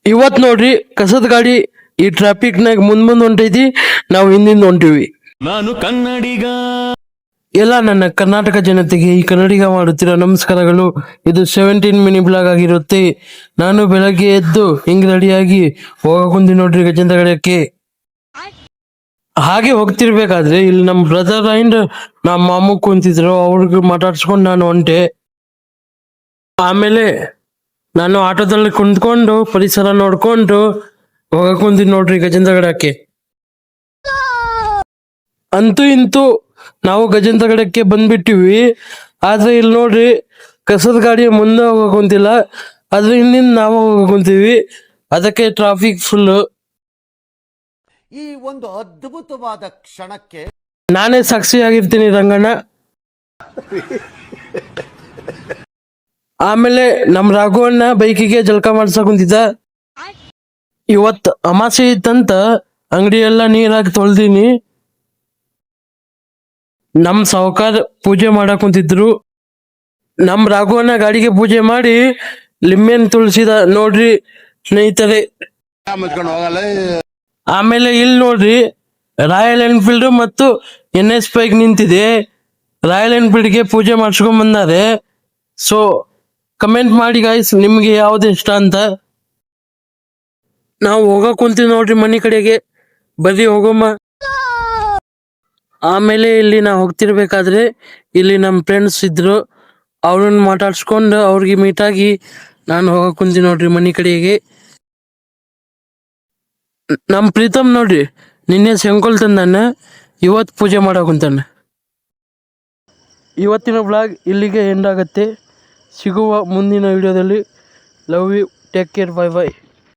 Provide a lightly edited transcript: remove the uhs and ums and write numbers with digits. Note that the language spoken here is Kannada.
ಇವತ್ ನೋಡ್ರಿ ಕಸದ ಗಾಡಿ ಈ ಟ್ರಾಫಿಕ್ನಾಗ ಮುಂದ್ ಹೊಂಟೈತಿ, ನಾವು ಹಿಂದಿಂದ ಹೊಂಟಿವಿ. ನಾನು ಕನ್ನಡಿಗ. ಎಲ್ಲ ನನ್ನ ಕರ್ನಾಟಕ ಜನತೆಗೆ ಈ ಕನ್ನಡಿಗ ಮಾಡುತ್ತಿರೋ ನಮಸ್ಕಾರಗಳು. ಇದು 17 ಮಿನಿ ಬ್ಲಾಗ್ ಆಗಿರುತ್ತೆ. ನಾನು ಬೆಳಗ್ಗೆ ಎದ್ದು ಹಿಂಗ್ ರೆಡಿಯಾಗಿ ಹೋಗಕುಂದಿ ನೋಡ್ರಿ ಗಜೇಂದ್ರಗಡಕ್ಕೆ. ಹಾಗೆ ಹೋಗ್ತಿರ್ಬೇಕಾದ್ರೆ ಇಲ್ಲಿ ನಮ್ಮ ಬ್ರದರ್ ಅಂಡ್ ನಮ್ಮ ಮಾಮು ಕುಂತಿದ್ರು, ಅವ್ರಿಗೆ ಮಾತಾಡ್ಸ್ಕೊಂಡು ನಾನು ಹೊಂಟೆ. ಆಮೇಲೆ ನಾನು ಆಟೋದಲ್ಲಿ ಕುಂತ್ಕೊಂಡು ಪರಿಸರ ನೋಡ್ಕೊಂಡು ಹೋಗಕುಂದಿ ನೋಡ್ರಿ ಗಜೇಂದ್ರಗಡಕ್ಕೆ. ಅಂತೂ ಇಂತೂ ನಾವು ಗಜೇಂದ್ರಗಡಕ್ಕೆ ಬಂದ್ಬಿಟ್ಟಿವಿ. ಆದ್ರೆ ಇಲ್ಲಿ ನೋಡ್ರಿ ಕಸದ ಗಾಡಿ ಮುಂದೆ ಹೋಗಕುಂತಿಲ್ಲ, ಅದ್ರ ಹಿಂದಿಂದ ನಾವು ಹೋಗಕುಂತೀವಿ. ಅದಕ್ಕೆ ಟ್ರಾಫಿಕ್ ಫುಲ್. ಈ ಒಂದು ಅದ್ಭುತವಾದ ಕ್ಷಣಕ್ಕೆ ನಾನೇ ಸಾಕ್ಷಿಯಾಗಿರ್ತೀನಿ ರಂಗಣ್ಣ. ಆಮೇಲೆ ನಮ್ ರಾಘವಣ್ಣ ಬೈಕಿಗೆ ಜಳಕ ಮಾಡ್ಸಕ್ ಕುಂತಿದ್ದ. ಇವತ್ ಅಮಾಸೆ ಇತ್ತಂತ ಅಂಗಡಿ ಎಲ್ಲ ನೀರಾಗಿ ತೊಳ್ದೀನಿ. ನಮ್ ಸಾವುಕಾರ ಪೂಜೆ ಮಾಡಕ್ ಕುಂತಿದ್ರು. ನಮ್ ರಾಘವಣ್ಣ ಗಾಡಿಗೆ ಪೂಜೆ ಮಾಡಿ ಲಿಂಬೆನ್ ತುಳಸಿದ ನೋಡ್ರಿ ಸ್ನೇಹಿತರೆ. ಆಮೇಲೆ ಇಲ್ಲಿ ನೋಡ್ರಿ ರಾಯಲ್ ಎನ್ಫೀಲ್ಡ್ ಮತ್ತು NS ಬೈಕ್ ನಿಂತಿದೆ. ರಾಯಲ್ ಎನ್ಫೀಲ್ಡ್ಗೆ ಪೂಜೆ ಮಾಡ್ಸ್ಕೊಂಡ್ ಬಂದಾರೆ. ಸೊ ಕಮೆಂಟ್ ಮಾಡಿ ಗಾಯ್ಸ್, ನಿಮ್ಗೆ ಯಾವ್ದು ಇಷ್ಟ ಅಂತ. ನಾವು ಹೋಗಕ್ ಕುಂತೀವಿ ನೋಡ್ರಿ ಮನೆ ಕಡೆಗೆ, ಬರ್ರಿ ಹೋಗೋಮ್ಮ. ಆಮೇಲೆ ಇಲ್ಲಿ ನಾ ಹೋಗ್ತಿರ್ಬೇಕಾದ್ರೆ ಇಲ್ಲಿ ನಮ್ಮ ಫ್ರೆಂಡ್ಸ್ ಇದ್ರು, ಅವ್ರನ್ನ ಮಾತಾಡ್ಸ್ಕೊಂಡು ಅವ್ರಿಗೆ ಮೀಟಾಗಿ ನಾನು ಹೋಗಕ್ ಕುಂತೀನಿ ನೋಡ್ರಿ ಮನೆ ಕಡೆಗೆ. ನಮ್ಮ ಪ್ರೀತಮ್ ನೋಡ್ರಿ ನಿನ್ನೆ ಶಂಕೋಲ್ ತಂದಾನ, ಇವತ್ತು ಪೂಜೆ ಮಾಡಕ್ ಕುಂತಾನ. ಇವತ್ತಿನ ಬ್ಲಾಗ್ ಇಲ್ಲಿಗೆ ಎಂಡ್ ಆಗುತ್ತೆ. ಸಿಗುವ ಮುಂದಿನ ವಿಡಿಯೋದಲ್ಲಿ. Love you, take care, bye by.